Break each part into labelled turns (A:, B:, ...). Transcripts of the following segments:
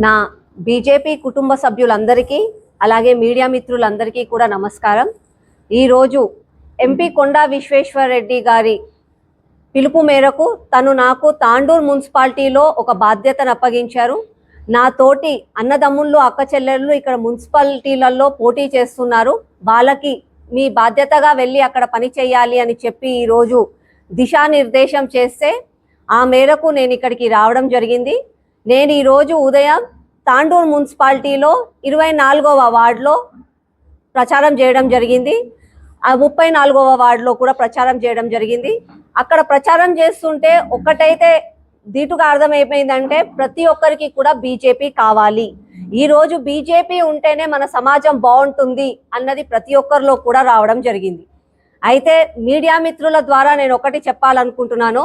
A: నా బీజేపీ కుటుంబ సభ్యులందరికీ అలాగే మీడియా మిత్రులందరికీ కూడా నమస్కారం. ఈరోజు ఎంపీ కొండా విశ్వేశ్వర్ రెడ్డి గారి పిలుపు మేరకు తను నాకు తాండూర్ మున్సిపాలిటీలో ఒక బాధ్యతను అప్పగించారు. నా తోటి అన్నదమ్ముళ్ళు అక్క చెల్లెళ్ళు ఇక్కడ మున్సిపాలిటీలలో పోటీ చేస్తున్నారు. వాళ్ళకి మీ బాధ్యతగా వెళ్ళి అక్కడ పని చేయాలి అని చెప్పి ఈరోజు దిశానిర్దేశం చేస్తే ఆ మేరకు నేను ఇక్కడికి రావడం జరిగింది. నేను ఈరోజు ఉదయం తాండూర్ మున్సిపాలిటీలో 24వ వార్డులో ప్రచారం చేయడం జరిగింది. 34వ వార్డులో కూడా ప్రచారం చేయడం జరిగింది. అక్కడ ప్రచారం చేస్తుంటే ఒక్కటైతే దీటుగా అర్థమైపోయిందంటే ప్రతి ఒక్కరికి కూడా బీజేపీ కావాలి. ఈరోజు బీజేపీ ఉంటేనే మన సమాజం బాగుంటుంది అన్నది ప్రతి ఒక్కరిలో కూడా రావడం జరిగింది. అయితే మీడియా మిత్రుల ద్వారా నేను ఒకటి చెప్పాలనుకుంటున్నాను.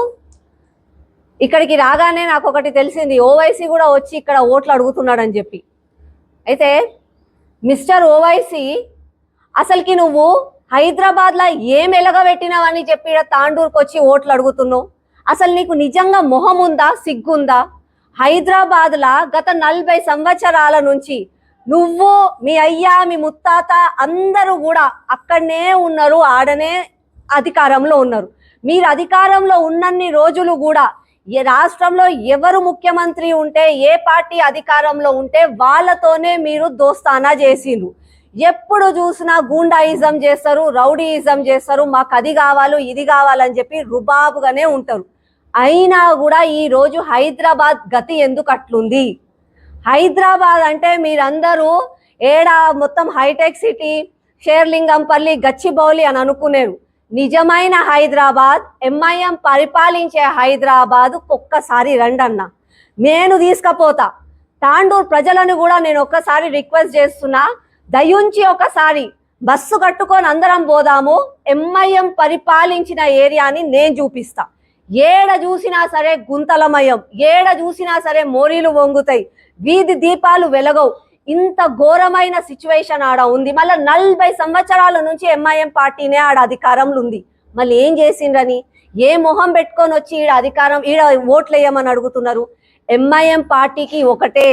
A: ఇక్కడికి రాగానే నాకు ఒకటి తెలిసింది, ఓవైసీ కూడా వచ్చి ఇక్కడ ఓట్లు అడుగుతున్నాడని చెప్పి. అయితే మిస్టర్ ఓవైసీ, అసలుకి నువ్వు హైదరాబాద్లో ఏం ఎలగబెట్టినావని చెప్పి ఇక్కడ తాండూరుకు వచ్చి ఓట్లు అడుగుతున్నావు? అసలు నీకు నిజంగా మొహం ఉందా, సిగ్గుందా? హైదరాబాద్లో గత 40 సంవత్సరాల నుంచి నువ్వు, మీ అయ్యా, మీ ముత్తాత అందరూ కూడా అక్కడనే ఉన్నారు, ఆడనే అధికారంలో ఉన్నారు. మీరు అధికారంలో ఉన్నన్ని రోజులు కూడా ఏ రాష్ట్రంలో ఎవరు ముఖ్యమంత్రి ఉంటే, ఏ పార్టీ అధికారంలో ఉంటే వాళ్ళతోనే మీరు దోస్తానా చేసిండ్రు. ఎప్పుడు చూసినా గూండాయిజం చేస్తారు, రౌడీయిజం చేస్తారు, మాకు అది కావాలి ఇది కావాలని చెప్పి రుబాబుగానే ఉంటారు. అయినా కూడా ఈరోజు హైదరాబాద్ గతి ఎందుకు అట్లుంది? హైదరాబాద్ అంటే మీరందరూ ఏడా మొత్తం హైటెక్ సిటీ, షేర్లింగంపల్లి, గచ్చిబౌలి అని అనుకునేరు. నిజమైన హైదరాబాద్, ఎంఐఎం పరిపాలించే హైదరాబాద్ ఒక్కసారి రండన్న, నేను తీసుకపోతా. తాండూర్ ప్రజలను కూడా నేను ఒక్కసారి రిక్వెస్ట్ చేస్తున్నా, దయుంచి ఒకసారి బస్సు కట్టుకొని అందరం పోదాము. ఎంఐఎం పరిపాలించిన ఏరియాని నేను చూపిస్తా. ఏడ చూసినా సరే గుంతలమయం, ఏడ చూసినా సరే మోరీలు వంగుతాయి, వీధి దీపాలు వెలగవు. ఇంత ఘోరమైన సిచ్యువేషన్ ఆడ ఉంది. మళ్ళీ 40 సంవత్సరాల నుంచి ఎంఐఎం పార్టీనే ఆడ అధికారంలో ఉంది. మళ్ళీ ఏం చేసిండ్రని, ఏ మొహం పెట్టుకొని వచ్చి ఈడ అధికారం, ఈడ ఓట్లు వేయమని అడుగుతున్నారు? ఎంఐఎం పార్టీకి ఒకటే,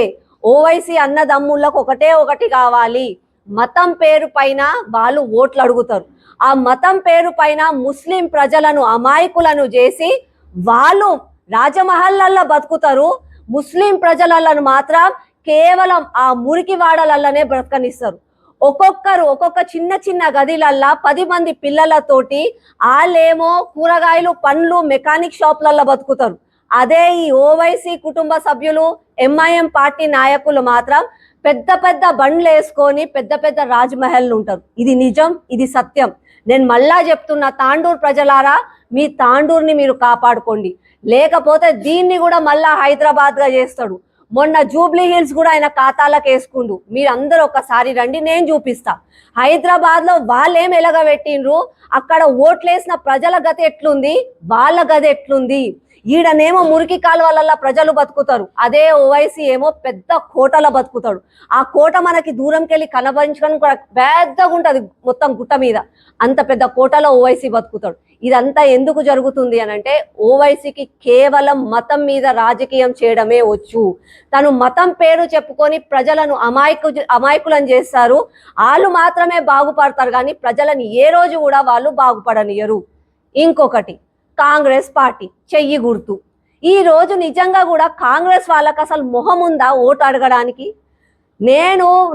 A: ఓవైసీ అన్నదమ్ముళ్ళకు ఒకటి కావాలి. మతం పేరు పైన వాళ్ళు ఓట్లు అడుగుతారు. ఆ మతం పేరు పైన ముస్లిం ప్రజలను అమాయకులను చేసి వాళ్ళు రాజమహల్లల్లో బతుకుతారు. ముస్లిం ప్రజలను మాత్రం కేవలం ఆ మురికి వాడలల్లనే బ్రతకనిస్తారు. ఒక్కొక్క చిన్న చిన్న గదిలల్లా 10 మంది పిల్లలతోటి వాళ్ళేమో కూరగాయలు, పండ్లు, మెకానిక్ షాప్లల్లో బతుకుతారు. అదే ఈ ఓవైసీ కుటుంబ సభ్యులు, ఎంఐఎం పార్టీ నాయకులు మాత్రం పెద్ద పెద్ద బండ్లు వేసుకొని పెద్ద పెద్ద రాజ్మహల్లు ఉంటారు. ఇది నిజం, ఇది సత్యం. నేను మళ్ళా చెప్తున్నా, తాండూర్ ప్రజలారా, మీ తాండూర్ని మీరు కాపాడుకోండి, లేకపోతే దీన్ని కూడా మళ్ళా హైదరాబాద్గా చేస్తాడు. మొన్న జూబ్లీ హిల్స్ కూడా ఆయన ఖాతాలకు వేసుకుండు. మీరందరూ ఒకసారి రండి, నేను చూపిస్తా. హైదరాబాద్లో వాళ్ళేం ఎలగబెట్టిండ్రు, అక్కడ ఓట్లేసిన ప్రజల గతి ఎట్లుంది, వాళ్ళ గది ఎట్లుంది. ఈడనేమో మురికి కాలువలల్లో ప్రజలు బతుకుతారు, అదే ఓవైసీ ఏమో పెద్ద కోటలో బతుకుతాడు. ఆ కోట మనకి దూరంకి వెళ్ళి కనబరించడానికి పెద్దగా ఉంటుంది, మొత్తం గుట్ట మీద. అంత పెద్ద కోటలో ఓవైసీ బతుకుతాడు. ఇదంతా ఎందుకు జరుగుతుంది అని అంటే, ఓవైసీకి కేవలం మతం మీద రాజకీయం చేయడమే వచ్చు. తను మతం పేరు చెప్పుకొని ప్రజలను అమాయకులను చేస్తారు. వాళ్ళు మాత్రమే బాగుపడతారు, కానీ ప్రజలను ఏ రోజు కూడా వాళ్ళు బాగుపడనియరు. ఇంకొకటి, కాంగ్రెస్ పార్టీ చెయ్యి గుర్తు. ఈ రోజు నిజంగా కూడా కాంగ్రెస్ వాళ్ళకి అసలు మొహం ఉందా ఓటు అడగడానికి?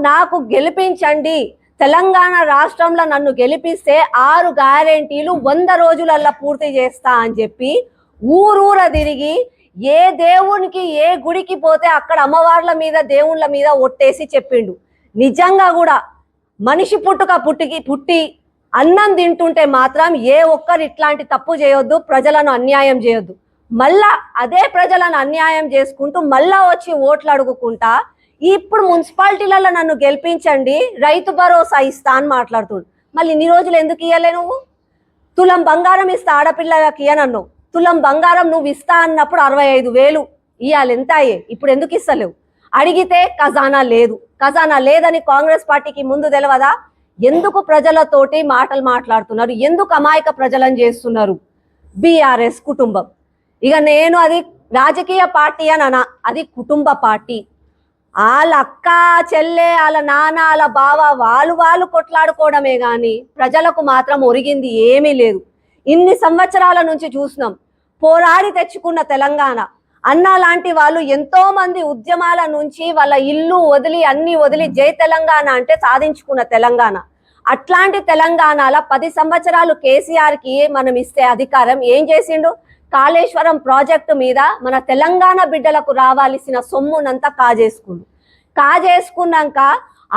A: నాకు గెలిపించండి, తెలంగాణ రాష్ట్రంలో నన్ను గెలిపిస్తే 6 గ్యారెంటీలు 100 రోజులల్లా పూర్తి చేస్తా అని చెప్పి ఊరూర తిరిగి ఏ దేవునికి, ఏ గుడికి పోతే అక్కడ అమ్మవార్ల మీద, దేవుళ్ళ మీద ఒట్టేసి చెప్పిండు. నిజంగా కూడా మనిషి పుట్టి అన్నం తింటుంటే మాత్రం ఏ ఒక్కరు ఇట్లాంటి తప్పు చేయొద్దు, ప్రజలను అన్యాయం చేయొద్దు. మళ్ళా అదే ప్రజలను అన్యాయం చేసుకుంటూ మళ్ళా వచ్చి ఓట్లు అడుగుకుంటా ఇప్పుడు మున్సిపాలిటీలలో నన్ను గెలిపించండి, రైతు భరోసా ఇస్తా అని మాట్లాడుతుండు. మళ్ళీ ఇన్ని రోజులు ఎందుకు ఇయ్యలే? నువ్వు తులం బంగారం ఇస్తా ఆడపిల్లలకి ఇయ్యనన్నావు. తులం బంగారం నువ్వు ఇస్తా అన్నప్పుడు 65,000 ఇవ్వాలి, ఎంత అయ్యే? ఇప్పుడు ఎందుకు ఇస్తలేవు? అడిగితే ఖజానా లేదు. ఖజానా లేదని కాంగ్రెస్ పార్టీకి ముందు తెలియదా? ఎందుకు ప్రజలతోటి మాటలు మాట్లాడుతున్నారు? ఎందుకు అమాయక ప్రజలను చేస్తున్నారు బీఆర్ఎస్ కుటుంబం? ఇక నేను అది రాజకీయ పార్టీ అని అది కుటుంబ పార్టీ. వాళ్ళ అక్క చెల్లె వాళ్ళ నాన్న వాళ్ళ బావ వాళ్ళు కొట్లాడుకోవడమే కానీ ప్రజలకు మాత్రం ఒరిగింది ఏమీ లేదు. ఇన్ని సంవత్సరాల నుంచి చూసినాం. పోరాడి తెచ్చుకున్న తెలంగాణ అన్న లాంటి వాళ్ళు ఎంతో మంది ఉద్యమాల నుంచి వాళ్ళ ఇల్లు వదిలి అన్ని వదిలి జై తెలంగాణ అంటే సాధించుకున్న తెలంగాణ. అట్లాంటి తెలంగాణలో 10 సంవత్సరాలు కేసీఆర్కి మనం ఇస్తే అధికారం ఏం చేసిండు? కాళేశ్వరం ప్రాజెక్టు మీద మన తెలంగాణ బిడ్డలకు రావాల్సిన సొమ్మునంతా కాజేసుకున్నాక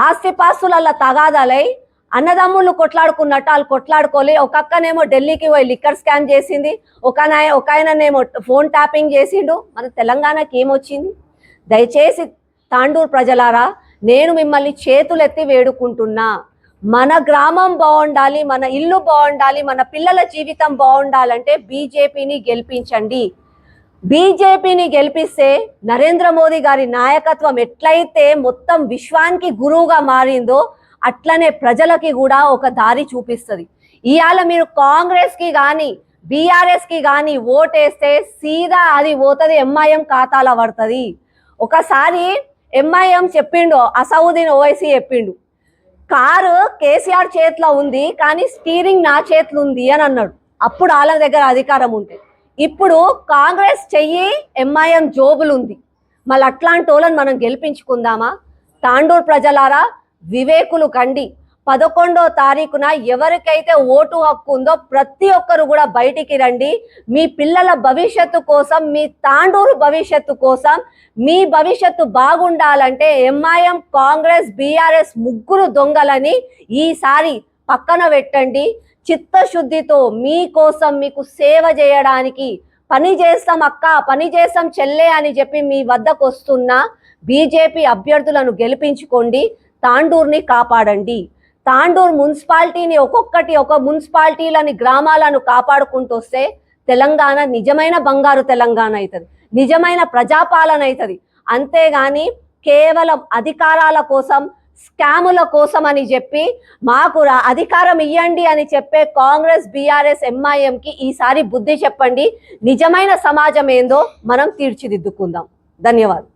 A: ఆస్తిపాస్తుల తగాదాలై అన్నదమ్ములు కొట్లాడుకున్నట్టు వాళ్ళు కొట్లాడుకోలే. ఒక్కనేమో ఢిల్లీకి పోయి లిక్కర్ స్కామ్ చేసింది, ఒక ఆయననేమో ఫోన్ ట్యాపింగ్ చేసిండు. మన తెలంగాణకి ఏమొచ్చింది? దయచేసి తాండూరు ప్రజలారా, నేను మిమ్మల్ని చేతులెత్తి వేడుకుంటున్నా. మన గ్రామం బాగుండాలి, మన ఇల్లు బాగుండాలి, మన పిల్లల జీవితం బాగుండాలంటే బీజేపీని గెలిపించండి. బీజేపీని గెలిపిస్తే నరేంద్ర మోదీ గారి నాయకత్వం ఎట్లయితే మొత్తం విశ్వానికి గురువుగా మారిందో అట్లనే ప్రజలకి కూడా ఒక దారి చూపిస్తుంది. ఇవాళ మీరు కాంగ్రెస్కి కానీ బీఆర్ఎస్కి కానీ ఓటేస్తే సీదా అది పోతుంది, ఎంఐఎం ఖాతాలో పడుతుంది. ఒకసారి ఎంఐఎం చెప్పిండు, అసౌద్దీన్ ఓవైసీ చెప్పిండు, కారు కేసీఆర్ చేతిలో ఉంది కానీ స్టీరింగ్ నా చేతిలో ఉంది అని అన్నాడు. అప్పుడు వాళ్ళ దగ్గర అధికారం ఉంటే. ఇప్పుడు కాంగ్రెస్ చెయ్యి ఎంఐఎం జోబులు ఉంది. మళ్ళీ అట్లాంటి వాళ్ళని మనం గెలిపించుకుందామా? తాండూరు ప్రజలారా, వివేకులు కండి. 11వ తారీఖున ఎవరికైతే ఓటు హక్కు ఉందో ప్రతి ఒక్కరు కూడా బయటికి రండి. మీ పిల్లల భవిష్యత్తు కోసం, మీ తాండూరు భవిష్యత్తు కోసం, మీ భవిష్యత్తు బాగుండాలంటే ఎంఐఎం కాంగ్రెస్ బీఆర్ఎస్ ముగ్గురు దొంగలని ఈసారి పక్కన పెట్టండి. చిత్తశుద్ధితో మీకోసం మీకు సేవ చేయడానికి పని చేస్తాం అక్క, పని చేస్తాం చెల్లె అని చెప్పి మీ వద్దకు వస్తున్న బీజేపీ అభ్యర్థులను గెలిపించుకోండి. తాండూరుని కాపాడండి. తాండూరు మున్సిపాలిటీని ఒక మున్సిపాలిటీలని గ్రామాలను కాపాడుకుంటూ వస్తే తెలంగాణ నిజమైన బంగారు తెలంగాణ అవుతుంది, నిజమైన ప్రజాపాలన అవుతుంది. అంతేగాని కేవలం అధికారాల కోసం, స్కాముల కోసం అని చెప్పి మాకు అధికారం ఇవ్వండి అని చెప్పే కాంగ్రెస్ బీఆర్ఎస్ ఎంఐఎంకి ఈసారి బుద్ధి చెప్పండి. నిజమైన సమాజం ఏందో మనం తీర్చిదిద్దుకుందాం. ధన్యవాదాలు.